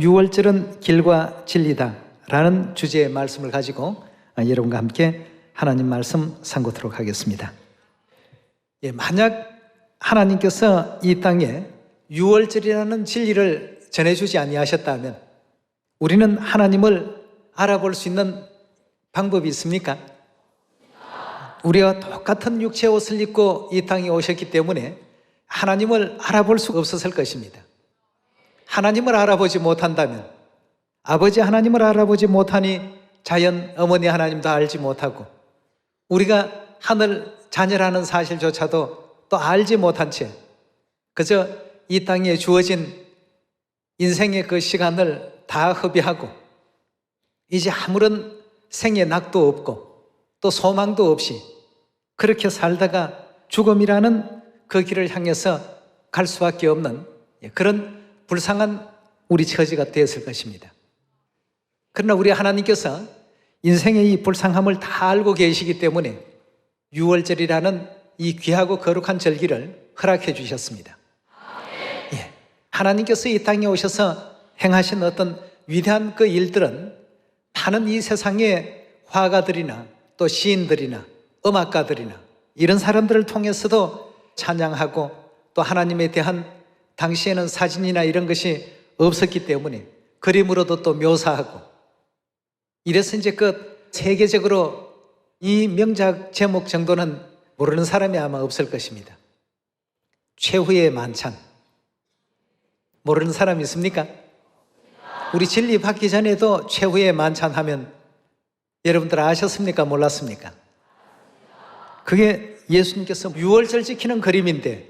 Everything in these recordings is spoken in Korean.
유월절은 길과 진리다 라는 주제의 말씀을 가지고 여러분과 함께 하나님 말씀 상고토록 하겠습니다. 만약 하나님께서 이 땅에 유월절이라는 진리를 전해주지 아니하셨다면 우리는 하나님을 알아볼 수 있는 방법이 있습니까? 우리가 똑같은 육체의 옷을 입고 이 땅에 오셨기 때문에 하나님을 알아볼 수가 없었을 것입니다. 하나님을 알아보지 못한다면, 아버지 하나님을 알아보지 못하니 자연 어머니 하나님도 알지 못하고 우리가 하늘 자녀라는 사실조차도 또 알지 못한 채 그저 이 땅에 주어진 인생의 그 시간을 다 허비하고 이제 아무런 생의 낙도 없고 또 소망도 없이 그렇게 살다가 죽음이라는 그 길을 향해서 갈 수밖에 없는 그런 불쌍한 우리 처지가 되었을 것입니다. 그러나 우리 하나님께서 인생의 이 불쌍함을 다 알고 계시기 때문에 유월절이라는 이 귀하고 거룩한 절기를 허락해 주셨습니다. 하나님께서 이 땅에 오셔서 행하신 어떤 위대한 그 일들은 많은 이 세상의 화가들이나 또 시인들이나 음악가들이나 이런 사람들을 통해서도 찬양하고 또 하나님에 대한 당시에는 사진이나 이런 것이 없었기 때문에 그림으로도 또 묘사하고 이래서 이제 그 세계적으로 이 명작 제목 정도는 모르는 사람이 아마 없을 것입니다. 최후의 만찬. 모르는 사람이 있습니까? 우리 진리 받기 전에도 최후의 만찬 하면 여러분들 아셨습니까? 몰랐습니까? 그게 예수님께서 유월절 지키는 그림인데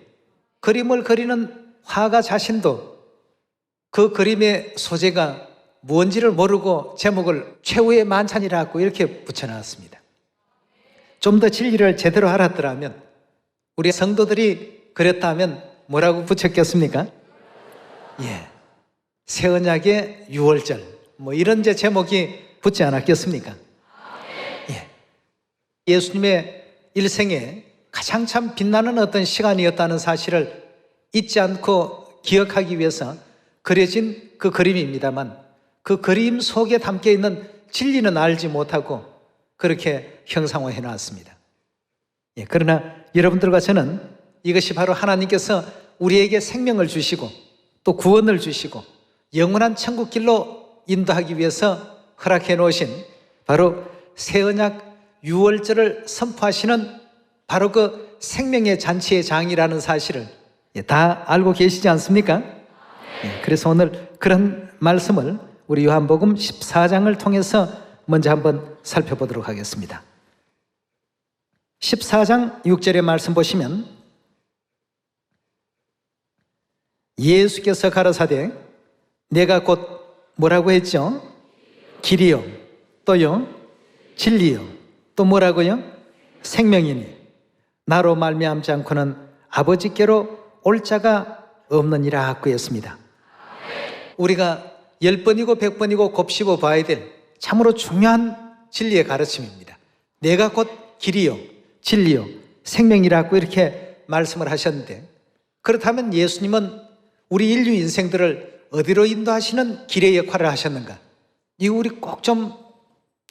그림을 그리는 화가 자신도 그 그림의 소재가 뭔지를 모르고 제목을 최후의 만찬이라고 이렇게 붙여놨습니다. 좀 더 진리를 제대로 알았더라면 우리 성도들이 그랬다면 뭐라고 붙였겠습니까? 새 언약의 유월절 뭐 이런 제목이 붙지 않았겠습니까? 예수님의 일생에 가장 참 빛나는 어떤 시간이었다는 사실을 잊지 않고 기억하기 위해서 그려진 그 그림입니다만 그 그림 속에 담겨 있는 진리는 알지 못하고 그렇게 형상화해 놨습니다. 그러나 여러분들과 저는 이것이 바로 하나님께서 우리에게 생명을 주시고 또 구원을 주시고 영원한 천국길로 인도하기 위해서 허락해 놓으신 바로 새 언약 유월절을 선포하시는 바로 그 생명의 잔치의 장이라는 사실을 다 알고 계시지 않습니까? 그래서 오늘 그런 말씀을 우리 요한복음 14장을 통해서 먼저 한번 살펴보도록 하겠습니다. 14장 6절의 말씀 보시면 예수께서 가라사대 내가 곧 뭐라고 했죠? 길이요 또요 진리요 또 뭐라고요? 생명이니 나로 말미암지 않고는 아버지께로 올 자가 없느니라 하고 했습니다. 우리가 10번이고 100번이고 곱씹어 봐야 될 참으로 중요한 진리의 가르침입니다. 내가 곧 길이요 진리요 생명이라고 이렇게 말씀을 하셨는데 그렇다면 예수님은 우리 인류 인생들을 어디로 인도하시는 길의 역할을 하셨는가? 이거 우리 꼭 좀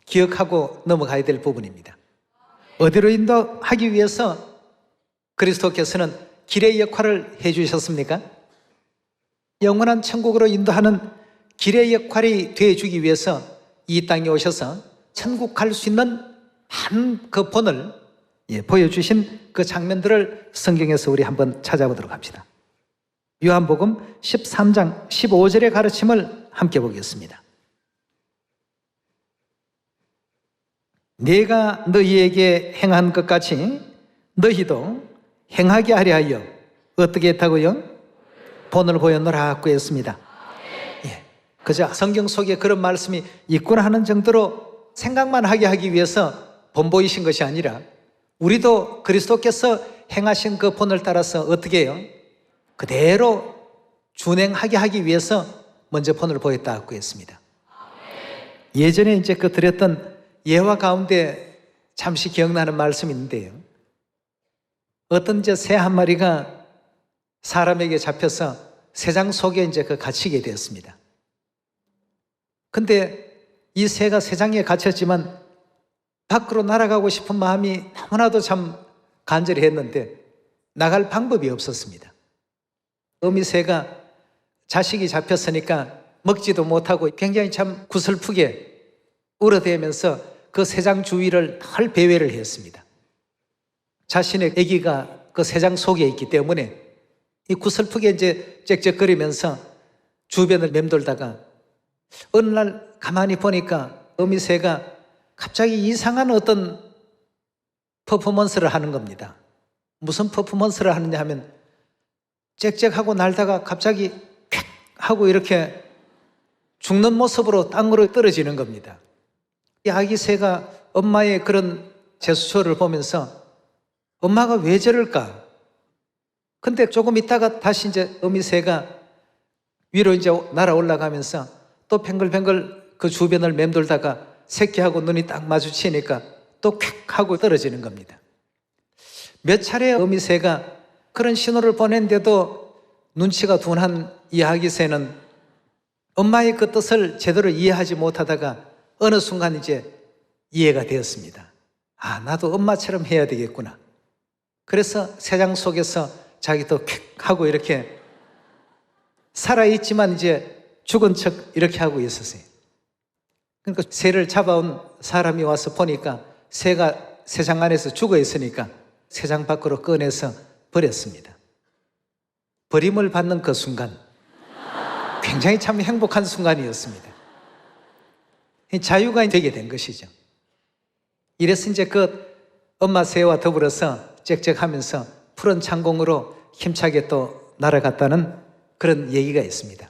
기억하고 넘어가야 될 부분입니다. 어디로 인도하기 위해서 그리스도께서는 길의 역할을 해주셨습니까? 영원한 천국으로 인도하는 길의 역할이 되어주기 위해서 이 땅에 오셔서 천국 갈 수 있는 한 그 본을 보여주신 그 장면들을 성경에서 우리 한번 찾아보도록 합시다. 요한복음 13장 15절의 가르침을 함께 보겠습니다. 내가 너희에게 행한 것 같이 너희도 행하게 하려 하여 어떻게 했다고요? 본을 보였노라 하고 했습니다. 그저 성경 속에 그런 말씀이 있구나 하는 정도로 생각만 하게 하기 위해서 본 보이신 것이 아니라 우리도 그리스도께서 행하신 그 본을 따라서 어떻게 해요? 그대로 준행하게 하기 위해서 먼저 본을 보였다고 했습니다. 예전에 이제 그 드렸던 예화 가운데 잠시 기억나는 말씀이 있는데요. 어떤 새 한 마리가 사람에게 잡혀서 새장 속에 이제 갇히게 되었습니다. 근데 이 새가 새장에 갇혔지만 밖으로 날아가고 싶은 마음이 너무나도 참 간절히 했는데 나갈 방법이 없었습니다. 어미새가 자식이 잡혔으니까 먹지도 못하고 굉장히 참 구슬프게 울어대면서 그 새장 주위를 늘 배회를 했습니다. 자신의 아기가 그 새장 속에 있기 때문에 이 구슬프게 이제 짹짹거리면서 주변을 맴돌다가 어느 날 가만히 보니까 어미새가 갑자기 이상한 어떤 퍼포먼스를 하는 겁니다. 무슨 퍼포먼스를 하느냐 하면 짹짹하고 날다가 갑자기 퀵 하고 이렇게 죽는 모습으로 땅으로 떨어지는 겁니다. 이 아기 새가 엄마의 그런 제스처를 보면서 엄마가 왜 저럴까? 근데 조금 있다가 다시 이제 어미새가 위로 이제 날아 올라가면서 또 뱅글뱅글 그 주변을 맴돌다가 새끼하고 눈이 딱 마주치니까 또 퀵 하고 떨어지는 겁니다. 몇 차례 어미새가 그런 신호를 보냈는데도 눈치가 둔한 이 아기 새는 엄마의 그 뜻을 제대로 이해하지 못하다가 어느 순간 이제 이해가 되었습니다. 아, 나도 엄마처럼 해야 되겠구나. 그래서 새장 속에서 자기도 퀵 하고 이렇게 살아있지만 이제 죽은 척 이렇게 하고 있었어요. 그러니까 새를 잡아온 사람이 와서 보니까 새가 새장 안에서 죽어 있으니까 새장 밖으로 꺼내서 버렸습니다. 버림을 받는 그 순간 굉장히 참 행복한 순간이었습니다. 자유가 되게 된 것이죠. 이래서 이제 그 엄마 새와 더불어서 짹짹하면서 푸른 창공으로 힘차게 또 날아갔다는 그런 얘기가 있습니다.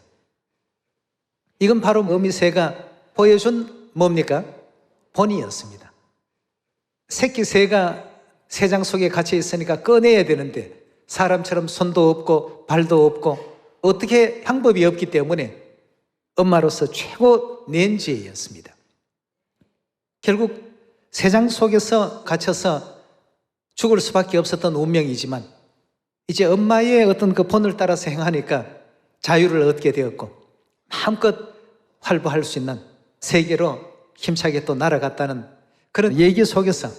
이건 바로 어미새가 보여준 뭡니까? 본이었습니다. 새끼 새가 새장 속에 갇혀 있으니까 꺼내야 되는데 사람처럼 손도 없고 발도 없고 어떻게 방법이 없기 때문에 엄마로서 최고 낸지였습니다. 결국 새장 속에서 갇혀서 죽을 수밖에 없었던 운명이지만 이제 엄마의 어떤 그 본을 따라서 행하니까 자유를 얻게 되었고 마음껏 활보할 수 있는 세계로 힘차게 또 날아갔다는 그런 얘기 속에서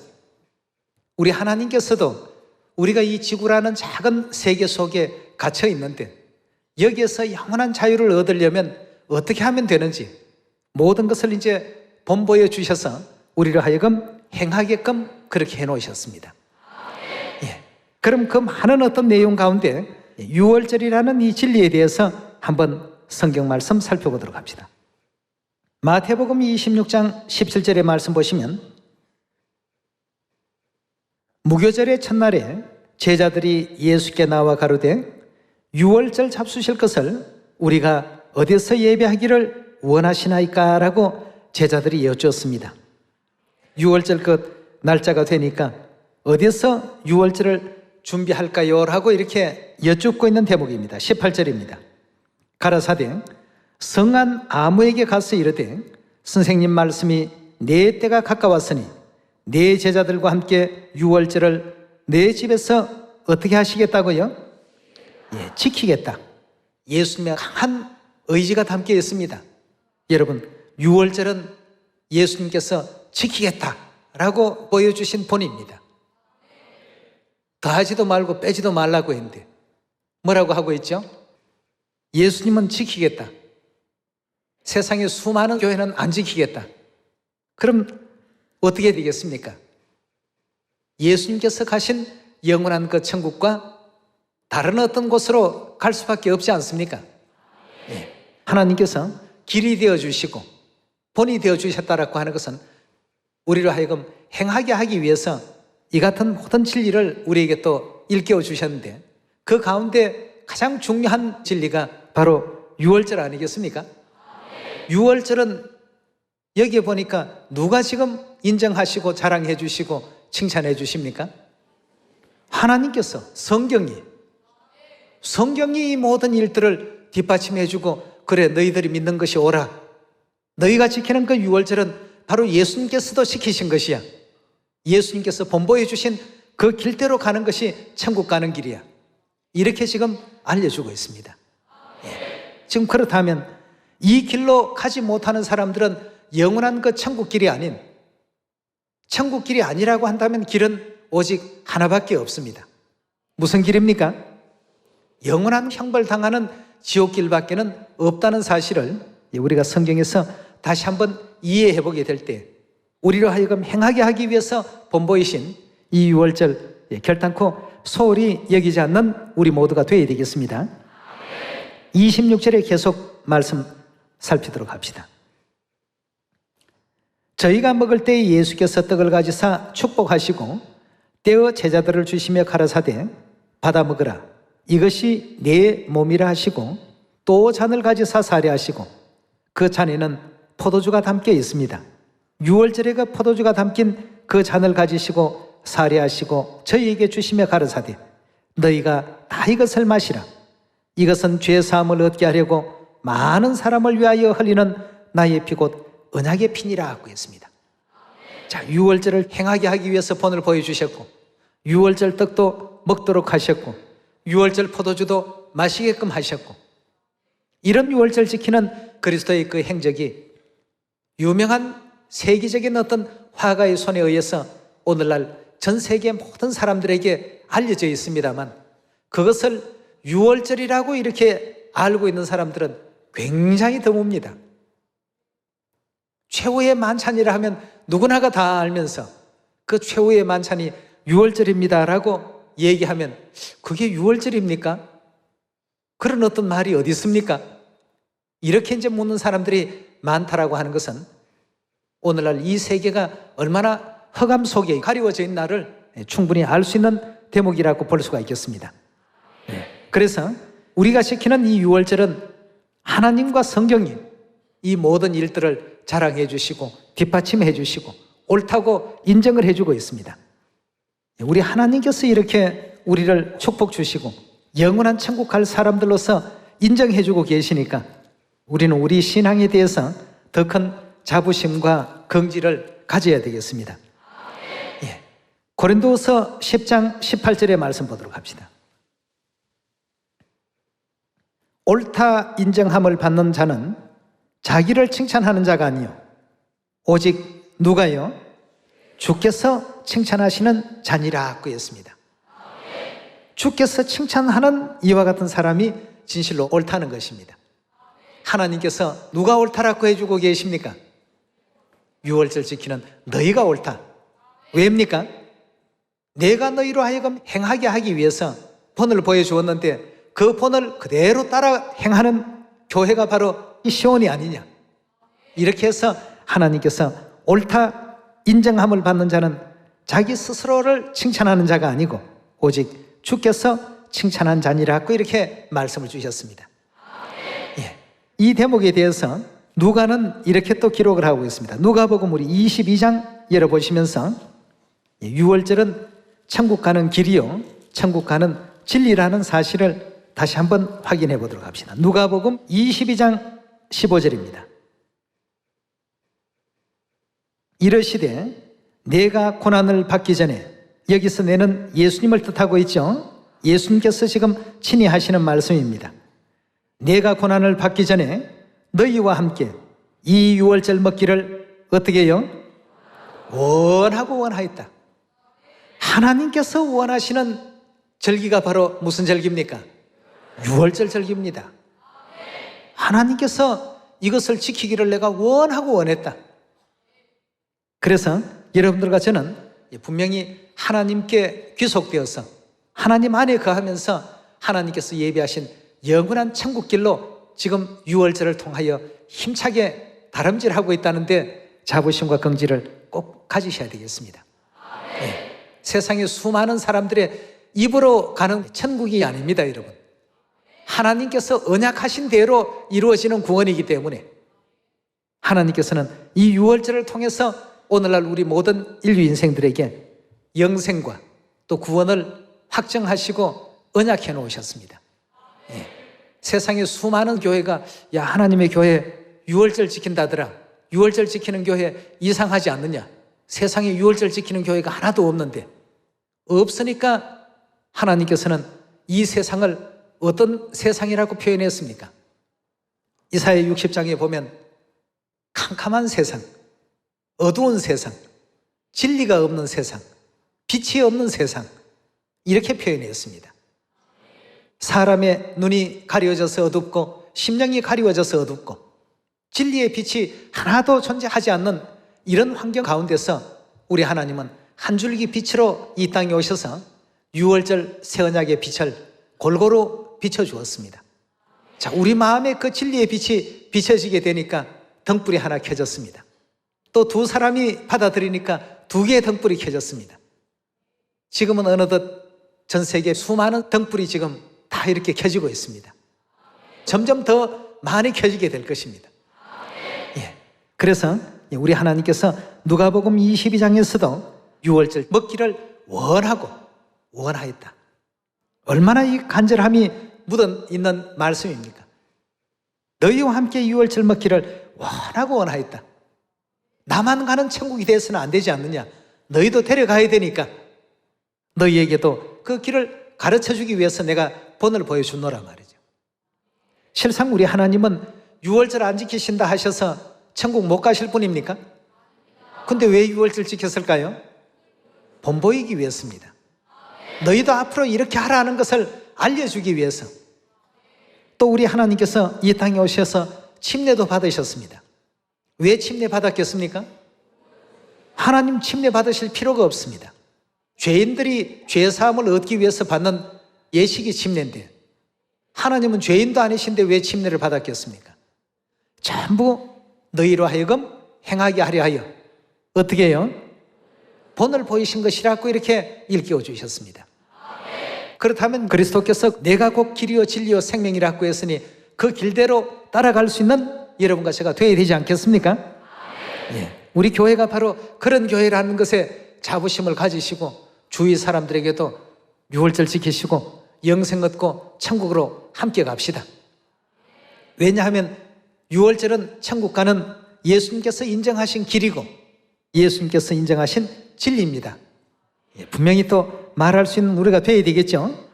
우리 하나님께서도 우리가 이 지구라는 작은 세계 속에 갇혀 있는데 여기에서 영원한 자유를 얻으려면 어떻게 하면 되는지 모든 것을 이제 본보여 주셔서 우리를 하여금 행하게끔 그렇게 해놓으셨습니다. 예. 그럼 그 많은 어떤 내용 가운데 6월절이라는 이 진리에 대해서 한번 성경 말씀 살펴보도록 합시다. 마태복음 26장 17절의 말씀 보시면 무교절의 첫날에 제자들이 예수께 나와 가로되 6월절 잡수실 것을 우리가 어디서 예배하기를 원하시나이까? 라고 제자들이 여쭈었습니다. 6월절 그 날짜가 되니까 어디서 6월절을 준비할까요? 라고 이렇게 여쭙고 있는 대목입니다. 18절입니다. 가라사대 성안 아무에게 가서 이르되 선생님 말씀이 내 때가 가까웠으니 내 제자들과 함께 6월절을 내 집에서 어떻게 하시겠다고요? 예, 지키겠다. 예수님의 강한 의지가 담겨 있습니다. 여러분 6월절은 예수님께서 지키겠다라고 보여주신 본입니다. 더하지도 말고 빼지도 말라고 했는데 뭐라고 하고 있죠? 예수님은 지키겠다. 세상의 수많은 교회는 안 지키겠다. 그럼 어떻게 되겠습니까? 예수님께서 가신 영원한 그 천국과 다른 어떤 곳으로 갈 수밖에 없지 않습니까? 네. 하나님께서 길이 되어주시고 본이 되어주셨다라고 하는 것은 우리로 하여금 행하게 하기 위해서 이 같은 모든 진리를 우리에게 또 일깨워 주셨는데 그 가운데 가장 중요한 진리가 바로 6월절 아니겠습니까? 6월절은 여기에 보니까 누가 지금 인정하시고 자랑해 주시고 칭찬해 주십니까? 하나님께서 성경이 이 모든 일들을 뒷받침해 주고 그래 너희들이 믿는 것이 옳아. 너희가 지키는 그 6월절은 바로 예수님께서도 지키신 것이야. 예수님께서 본보여 주신 그 길대로 가는 것이 천국 가는 길이야. 이렇게 지금 알려주고 있습니다. 예. 지금 그렇다면 이 길로 가지 못하는 사람들은 영원한 그 천국길이 아닌, 천국길이 아니라고 한다면 길은 오직 하나밖에 없습니다. 무슨 길입니까? 영원한 형벌당하는 지옥길밖에는 없다는 사실을 우리가 성경에서 다시 한번 이해해 보게 될 때 우리로 하여금 행하게 하기 위해서 본보이신 이 유월절 결단코 소홀히 여기지 않는 우리 모두가 되어야 되겠습니다. 26절에 계속 말씀 살피도록 합시다. 저희가 먹을 때에 예수께서 떡을 가지사 축복하시고 떼어 제자들을 주시며 가라사대 받아 먹으라 이것이 내 몸이라 하시고 또 잔을 가지사 사례하시고 그 잔에는 포도주가 담겨 있습니다. 유월절에 그 포도주가 담긴 그 잔을 가지시고 사례하시고 저희에게 주시며 가라사대 너희가 다 이것을 마시라 이것은 죄 사함을 얻게 하려고 많은 사람을 위하여 흘리는 나의 피 곧 언약의 피니라 하고 했습니다. 자, 유월절을 행하게 하기 위해서 본을 보여주셨고 유월절 떡도 먹도록 하셨고 유월절 포도주도 마시게끔 하셨고 이런 유월절 지키는 그리스도의 그 행적이 유명한 세계적인 어떤 화가의 손에 의해서 오늘날 전 세계 모든 사람들에게 알려져 있습니다만 그것을 유월절이라고 이렇게 알고 있는 사람들은 굉장히 드뭅니다. 최후의 만찬이라 하면 누구나가 다 알면서 그 최후의 만찬이 유월절입니다라고 얘기하면 그게 유월절입니까? 그런 어떤 말이 어디 있습니까? 이렇게 이제 묻는 사람들이 많다라고 하는 것은 오늘날 이 세계가 얼마나 흑암 속에 가리워져 있는 나를 충분히 알 수 있는 대목이라고 볼 수가 있겠습니다. 그래서 우리가 지키는 이 유월절은 하나님과 성경이 이 모든 일들을 자랑해 주시고 뒷받침해 주시고 옳다고 인정을 해주고 있습니다. 우리 하나님께서 이렇게 우리를 축복 주시고 영원한 천국 갈 사람들로서 인정해 주고 계시니까 우리는 우리 신앙에 대해서 더 큰 자부심과 긍지를 가져야 되겠습니다. 예. 고린도서 10장 18절의 말씀 보도록 합시다. 옳다 인정함을 받는 자는 자기를 칭찬하는 자가 아니요 오직 누가요? 주께서 칭찬하시는 자니라고 했습니다. 주께서 칭찬하는 이와 같은 사람이 진실로 옳다는 것입니다. 하나님께서 누가 옳다라고 해주고 계십니까? 유월절 지키는 너희가 옳다. 왜입니까? 내가 너희로 하여금 행하게 하기 위해서 본을 보여주었는데 그 본을 그대로 따라 행하는 교회가 바로 이 시온이 아니냐. 이렇게 해서 하나님께서 옳다 인정함을 받는 자는 자기 스스로를 칭찬하는 자가 아니고 오직 주께서 칭찬한 자니라고 이렇게 말씀을 주셨습니다. 예. 이 대목에 대해서 누가는 이렇게 또 기록을 하고 있습니다. 누가복음 우리 22장 열어보시면서 유월절은 천국 가는 길이요 천국 가는 진리라는 사실을 다시 한번 확인해 보도록 합시다. 누가복음 22장 15절입니다. 이르시되 내가 고난을 받기 전에 여기서 내는 예수님을 뜻하고 있죠. 예수님께서 지금 친히 하시는 말씀입니다. 내가 고난을 받기 전에 너희와 함께 이 유월절 먹기를 어떻게 해요? 원하고 원하였다. 하나님께서 원하시는 절기가 바로 무슨 절기입니까? 유월절 절기입니다. 하나님께서 이것을 지키기를 내가 원하고 원했다. 그래서 여러분들과 저는 분명히 하나님께 귀속되어서 하나님 안에 거하면서 하나님께서 예비하신 영원한 천국길로 지금 유월절을 통하여 힘차게 다름질하고 있다는데 자부심과 긍지를 꼭 가지셔야 되겠습니다. 네. 세상에 수많은 사람들의 입으로 가는 천국이 아닙니다, 여러분. 하나님께서 언약하신 대로 이루어지는 구원이기 때문에 하나님께서는 이 유월절을 통해서 오늘날 우리 모든 인류 인생들에게 영생과 또 구원을 확정하시고 언약해 놓으셨습니다. 예. 세상에 수많은 교회가 야 하나님의 교회 유월절 지킨다더라. 유월절 지키는 교회 이상하지 않느냐. 세상에 유월절 지키는 교회가 하나도 없는데 없으니까 하나님께서는 이 세상을 어떤 세상이라고 표현했습니까? 이사야 60장에 보면 캄캄한 세상, 어두운 세상, 진리가 없는 세상, 빛이 없는 세상, 이렇게 표현했습니다. 사람의 눈이 가려져서 어둡고 심령이 가리워져서 어둡고 진리의 빛이 하나도 존재하지 않는 이런 환경 가운데서 우리 하나님은 한 줄기 빛으로 이 땅에 오셔서 유월절 새 언약의 빛을 골고루 비춰주었습니다. 자, 우리 마음에 그 진리의 빛이 비춰지게 되니까 등불이 하나 켜졌습니다. 또 두 사람이 받아들이니까 두 개의 등불이 켜졌습니다. 지금은 어느덧 전 세계 수많은 등불이 지금 다 이렇게 켜지고 있습니다. 점점 더 많이 켜지게 될 것입니다. 예. 그래서 우리 하나님께서 누가복음 22장에서도 유월절 먹기를 원하였다. 얼마나 이 간절함이 묻어 있는 말씀입니까? 너희와 함께 유월절 먹기를 원하였다. 나만 가는 천국이 돼서는 안 되지 않느냐? 너희도 데려가야 되니까 너희에게도 그 길을 가르쳐주기 위해서 내가 본을 보여주노라 말이죠. 실상 우리 하나님은 유월절 안 지키신다 하셔서 천국 못 가실 분입니까? 근데 왜 유월절 지켰을까요? 본 보이기 위해서입니다. 너희도 앞으로 이렇게 하라는 것을 알려주기 위해서. 또 우리 하나님께서 이 땅에 오셔서 침례도 받으셨습니다. 왜 침례 받았겠습니까? 하나님 침례 받으실 필요가 없습니다. 죄인들이 죄사함을 얻기 위해서 받는 예식이 침례인데 하나님은 죄인도 아니신데 왜 침례를 받았겠습니까? 전부 너희로 하여금 행하게 하려 하여 어떻게 해요? 본을 보이신 것이라고 이렇게 일깨워 주셨습니다. 그렇다면 그리스도께서 내가 곧 길이요 진리요 생명이라고 했으니 그 길대로 따라갈 수 있는 여러분과 제가 되어야 되지 않겠습니까? 예. 우리 교회가 바로 그런 교회라는 것에 자부심을 가지시고 주위 사람들에게도 유월절 지키시고 영생 얻고 천국으로 함께 갑시다. 왜냐하면 유월절은 천국 가는 예수님께서 인정하신 길이고 예수님께서 인정하신 진리입니다. 예. 분명히 또 말할 수 있는 우리가 되어야 되겠죠?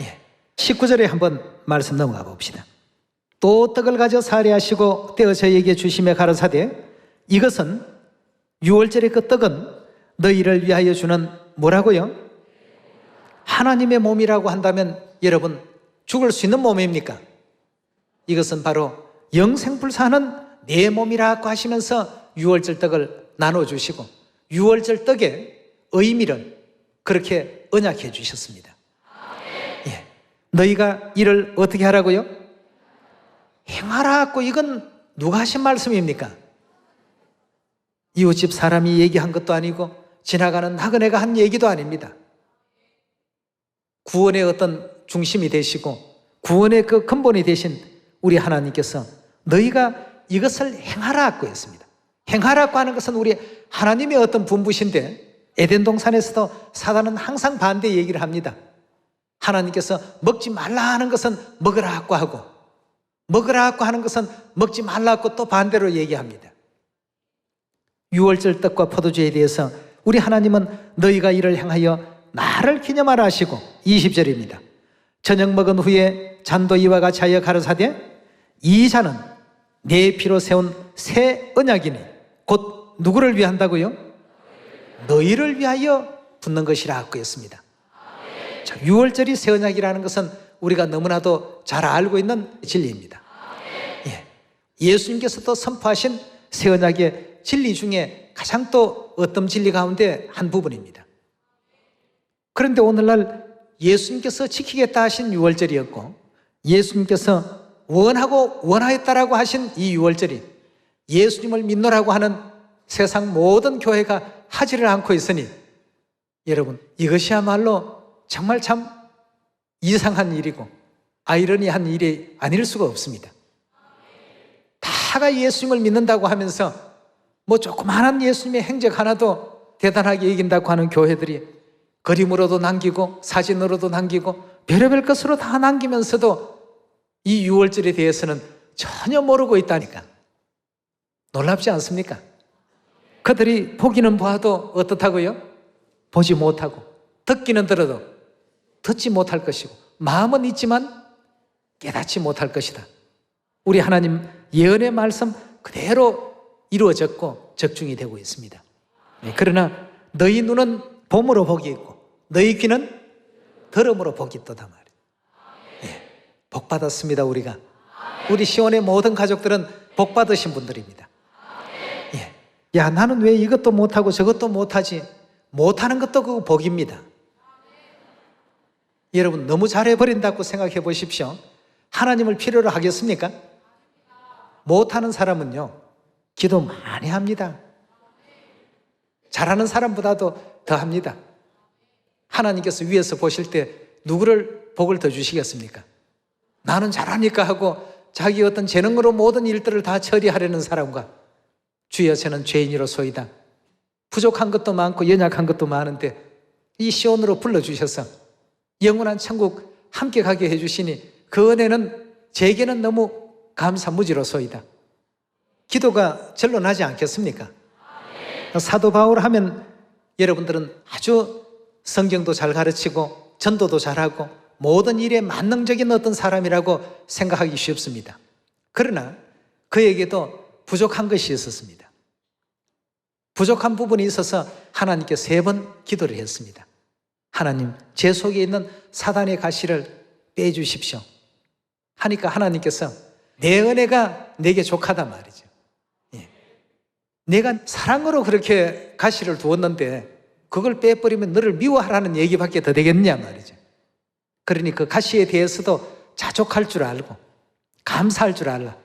예. 19절에 한번 말씀 넘어가 봅시다. 또 떡을 가져 사례하시고 떼어 저희에게 주시며 가라사대 이것은 유월절의 그 떡은 너희를 위하여 주는 뭐라고요? 하나님의 몸이라고 한다면 여러분 죽을 수 있는 몸입니까? 이것은 바로 영생불사하는 내 몸이라고 하시면서 유월절 떡을 나눠주시고 유월절 떡의 의미를 그렇게 언약해 주셨습니다. 예. 너희가 이를 어떻게 하라고요? 행하라고. 이건 누가 하신 말씀입니까? 이웃집 사람이 얘기한 것도 아니고 지나가는 나그네가 한 얘기도 아닙니다. 구원의 어떤 중심이 되시고 구원의 그 근본이 되신 우리 하나님께서 너희가 이것을 행하라고 했습니다. 행하라고 하는 것은 우리 하나님의 어떤 분부신데 에덴 동산에서도 사단은 항상 반대 얘기를 합니다. 하나님께서 먹지 말라 하는 것은 먹으라고 하고 먹으라고 하는 것은 먹지 말라고 또 반대로 얘기합니다. 유월절 떡과 포도주에 대해서 우리 하나님은 너희가 이를 행하여 나를 기념하라 하시고 20절입니다. 저녁 먹은 후에 잔도 이와 같이 하여 가라사대 이 잔은 내 피로 세운 새 언약이니 곧 누구를 위한다고요? 너희를 위하여 붓는 것이라고 했습니다. 자, 유월절이 새 언약이라는 것은 우리가 너무나도 잘 알고 있는 진리입니다. 예. 예수님께서도 선포하신 새 언약의 진리 중에 가장 또 어떤 진리 가운데 한 부분입니다. 그런데 오늘날 예수님께서 지키겠다 하신 유월절이었고 예수님께서 원하였다라고 하신 이 유월절이 예수님을 믿노라고 하는 세상 모든 교회가 하지를 않고 있으니 여러분 이것이야말로 정말 참 이상한 일이고 아이러니한 일이 아닐 수가 없습니다. 다가 예수님을 믿는다고 하면서 뭐 조그마한 예수님의 행적 하나도 대단하게 여긴다고 하는 교회들이 그림으로도 남기고 사진으로도 남기고 별의별 것으로 다 남기면서도 이 유월절에 대해서는 전혀 모르고 있다니까. 놀랍지 않습니까? 그들이 보기는 보아도 어떻다고요? 보지 못하고 듣기는 들어도 듣지 못할 것이고 마음은 있지만 깨닫지 못할 것이다. 우리 하나님 예언의 말씀 그대로 이루어졌고 적중이 되고 있습니다. 그러나 너희 눈은 봄으로 복이 있고 너희 귀는 들음으로 복이 있도다 말이에요. 복 받았습니다. 우리가. 우리 시온의 모든 가족들은 복 받으신 분들입니다. 야, 나는 왜 이것도 못하고 저것도 못하지? 못하는 것도 그 복입니다. 여러분, 너무 잘해버린다고 생각해 보십시오. 하나님을 필요로 하겠습니까? 못하는 사람은요, 기도 많이 합니다. 잘하는 사람보다도 더 합니다. 하나님께서 위에서 보실 때 누구를 복을 더 주시겠습니까? 나는 잘하니까 하고 자기 어떤 재능으로 모든 일들을 다 처리하려는 사람과 주여 저는 죄인이로소이다. 부족한 것도 많고 연약한 것도 많은데 이 시온으로 불러주셔서 영원한 천국 함께 가게 해주시니 그 은혜는 제게는 너무 감사무지로소이다. 기도가 절로 나지 않겠습니까? 사도 바울 하면 여러분들은 아주 성경도 잘 가르치고 전도도 잘하고 모든 일에 만능적인 어떤 사람이라고 생각하기 쉽습니다. 그러나 그에게도 부족한 것이 있었습니다. 부족한 부분이 있어서 하나님께 3번 기도를 했습니다. 하나님, 제 속에 있는 사단의 가시를 빼주십시오. 하니까 하나님께서 내 은혜가 내게 족하다 말이죠. 내가 사랑으로 그렇게 가시를 두었는데 그걸 빼버리면 너를 미워하라는 얘기밖에 더 되겠냐 말이죠. 그러니 그 가시에 대해서도 자족할 줄 알고 감사할 줄 알라.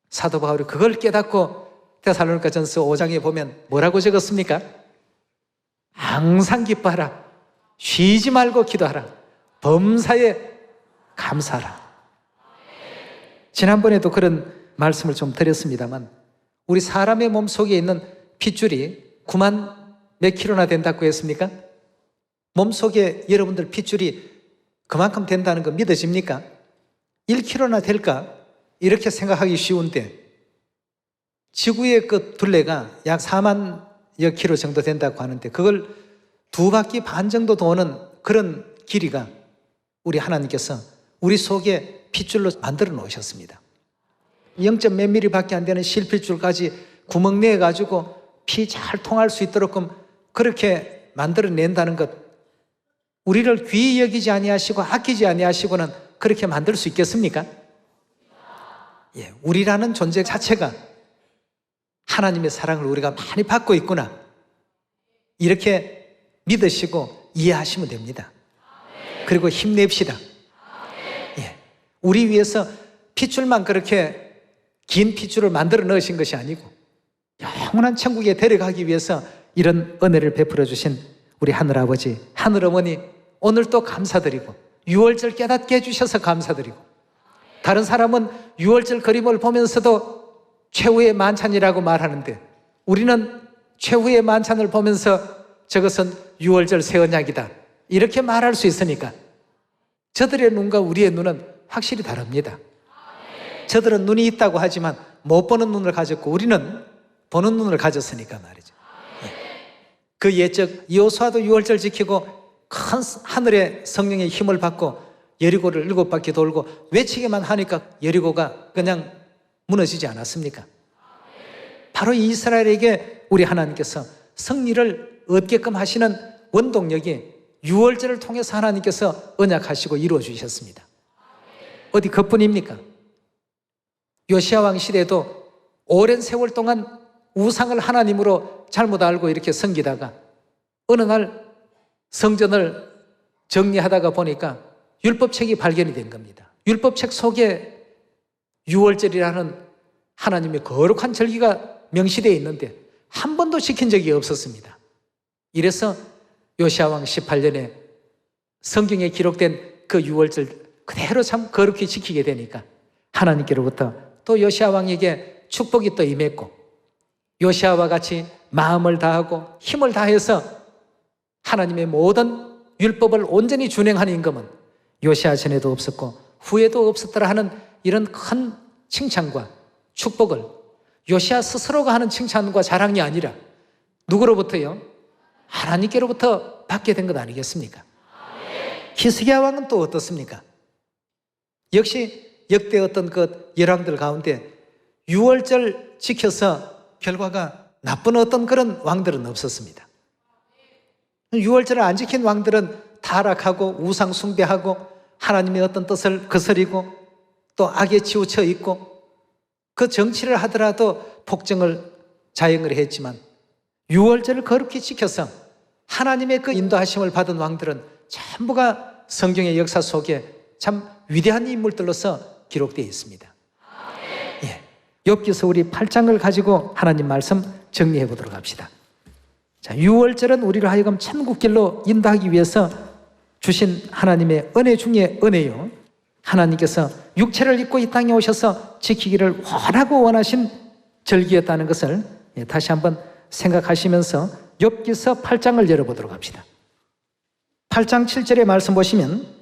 사도 바울이 그걸 깨닫고 데살로니가전서 5장에 보면 뭐라고 적었습니까? 항상 기뻐하라. 쉬지 말고 기도하라. 범사에 감사하라. 지난번에도 그런 말씀을 좀 드렸습니다만 우리 사람의 몸속에 있는 핏줄이 9만 몇 킬로나 된다고 했습니까? 몸속에 여러분들 핏줄이 그만큼 된다는 거 믿어집니까? 1킬로나 될까? 이렇게 생각하기 쉬운데 지구의 그 둘레가 약 4만여 킬로 정도 된다고 하는데 그걸 2바퀴 반 정도 도는 그런 길이가 우리 하나님께서 우리 속에 핏줄로 만들어 놓으셨습니다. 0몇 밀리밖에 안 되는 실핏줄까지 구멍 내가지고 피 잘 통할 수 있도록 그렇게 만들어낸다는 것, 우리를 귀히 여기지 아니하시고 아끼지 아니하시고는 그렇게 만들 수 있겠습니까? 우리라는 존재 자체가 하나님의 사랑을 우리가 많이 받고 있구나, 이렇게 믿으시고 이해하시면 됩니다. 그리고 힘냅시다. 우리 위해서 핏줄만 그렇게 긴 핏줄을 만들어 넣으신 것이 아니고 영원한 천국에 데려가기 위해서 이런 은혜를 베풀어 주신 우리 하늘아버지, 하늘어머니 오늘 또 감사드리고, 유월절 깨닫게 해주셔서 감사드리고, 다른 사람은 유월절 그림을 보면서도 최후의 만찬이라고 말하는데 우리는 최후의 만찬을 보면서 저것은 유월절 새 언약이다 이렇게 말할 수 있으니까 저들의 눈과 우리의 눈은 확실히 다릅니다. 저들은 눈이 있다고 하지만 못 보는 눈을 가졌고 우리는 보는 눈을 가졌으니까 말이죠. 그 옛적 여호수아도 유월절 지키고 큰 하늘의 성령의 힘을 받고 여리고를 7바퀴 돌고 외치기만 하니까 여리고가 그냥 무너지지 않았습니까? 바로 이스라엘에게 우리 하나님께서 승리를 얻게끔 하시는 원동력이 유월절을 통해서 하나님께서 언약하시고 이루어 주셨습니다. 어디 그뿐입니까? 요시야 왕 시대에도 오랜 세월 동안 우상을 하나님으로 잘못 알고 이렇게 섬기다가 어느 날 성전을 정리하다가 보니까 율법책이 발견이 된 겁니다. 율법책 속에 유월절이라는 하나님의 거룩한 절기가 명시되어 있는데 한 번도 지킨 적이 없었습니다. 이래서 요시야 왕 18년에 성경에 기록된 그 유월절 그대로 참 거룩히 지키게 되니까 하나님께로부터 또 요시야 왕에게 축복이 또 임했고, 요시야와 같이 마음을 다하고 힘을 다해서 하나님의 모든 율법을 온전히 준행하는 임금은 요시야 전에도 없었고 후에도 없었더라 하는 이런 큰 칭찬과 축복을 요시야 스스로가 하는 칭찬과 자랑이 아니라 누구로부터요? 하나님께로부터 받게 된 것 아니겠습니까? 히스기야 왕은 또 어떻습니까? 역시 역대 어떤 그 열왕들 가운데 유월절 지켜서 결과가 나쁜 어떤 그런 왕들은 없었습니다. 유월절을 안 지킨 왕들은 타락하고 우상 숭배하고 하나님의 어떤 뜻을 거스리고 또 악에 치우쳐 있고 그 정치를 하더라도 폭정을 자행을 했지만 유월절을 거룩히 지켜서 하나님의 그 인도하심을 받은 왕들은 전부가 성경의 역사 속에 참 위대한 인물들로서 기록되어 있습니다. 예. 욥기서 우리 8장을 가지고 하나님 말씀 정리해 보도록 합시다. 자, 유월절은 우리를 하여금 천국길로 인도하기 위해서 주신 하나님의 은혜 중에 은혜요. 하나님께서 육체를 입고 이 땅에 오셔서 지키기를 원하신 절기였다는 것을 다시 한번 생각하시면서 욥기서 8장을 열어보도록 합시다. 8장 7절의 말씀 보시면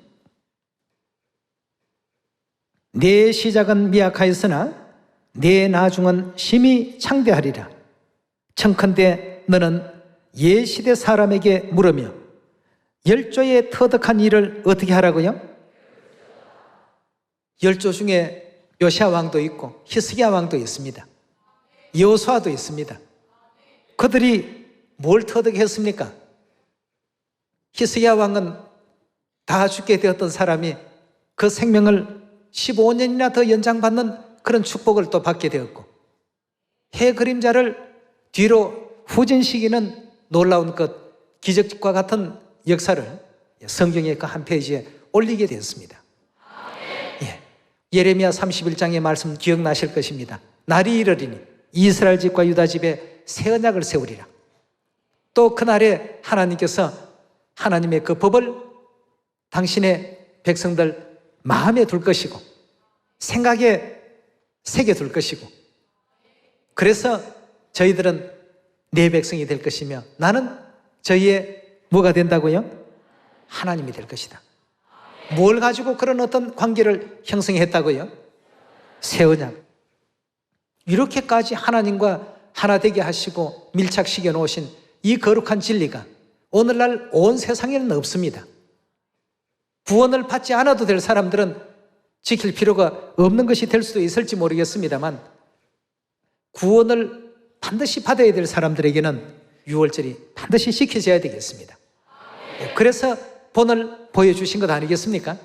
내 시작은 미약하였으나 내 나중은 심히 창대하리라. 청컨대 너는 옛시대 사람에게 물으며 열조의 터득한 일을 어떻게 하라고요? 열조 중에 요시야 왕도 있고 히스기야 왕도 있습니다. 여호수아도 있습니다. 그들이 뭘 터득했습니까? 히스기야 왕은 다 죽게 되었던 사람이 그 생명을 15년이나 더 연장받는 그런 축복을 또 받게 되었고, 해 그림자를 뒤로 후진시키는 놀라운 것, 기적과 같은 역사를 성경의 그 한 페이지에 올리게 되었습니다. 예. 예레미야 31장의 말씀 기억나실 것입니다. 날이 이르리니 이스라엘 집과 유다 집에 새 언약을 세우리라. 또 그날에 하나님께서 하나님의 그 법을 당신의 백성들 마음에 둘 것이고 생각에 새겨 둘 것이고, 그래서 저희들은 내 백성이 될 것이며 나는 저희의 뭐가 된다고요? 하나님이 될 것이다. 뭘 가지고 그런 어떤 관계를 형성했다고요? 새 언약. 이렇게까지 하나님과 하나 되게 하시고 밀착시켜 놓으신 이 거룩한 진리가 오늘날 온 세상에는 없습니다. 구원을 받지 않아도 될 사람들은 지킬 필요가 없는 것이 될 수도 있을지 모르겠습니다만, 구원을 반드시 받아야 될 사람들에게는 유월절이 반드시 지켜져야 되겠습니다. 그래서 본을 보여주신 것 아니겠습니까?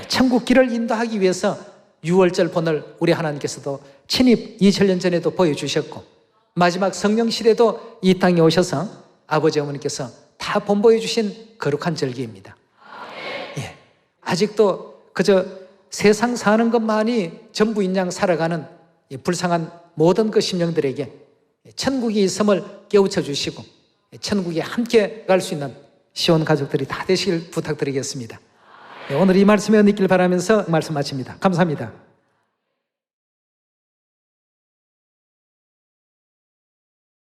천국길을 인도하기 위해서 유월절 본을 우리 하나님께서도 친입 2000년 전에도 보여주셨고, 마지막 성령시대도 이 땅에 오셔서 아버지 어머니께서 다 본보여 주신 거룩한 절기입니다. 예. 아직도 그저 세상 사는 것만이 전부인 양 살아가는 불쌍한 모든 그 심령들에게 천국이 있음을 깨우쳐 주시고 천국에 함께 갈 수 있는 시온 가족들이 다 되시길 부탁드리겠습니다. 오늘 이 말씀에 얹길 바라면서 말씀 마칩니다. 감사합니다.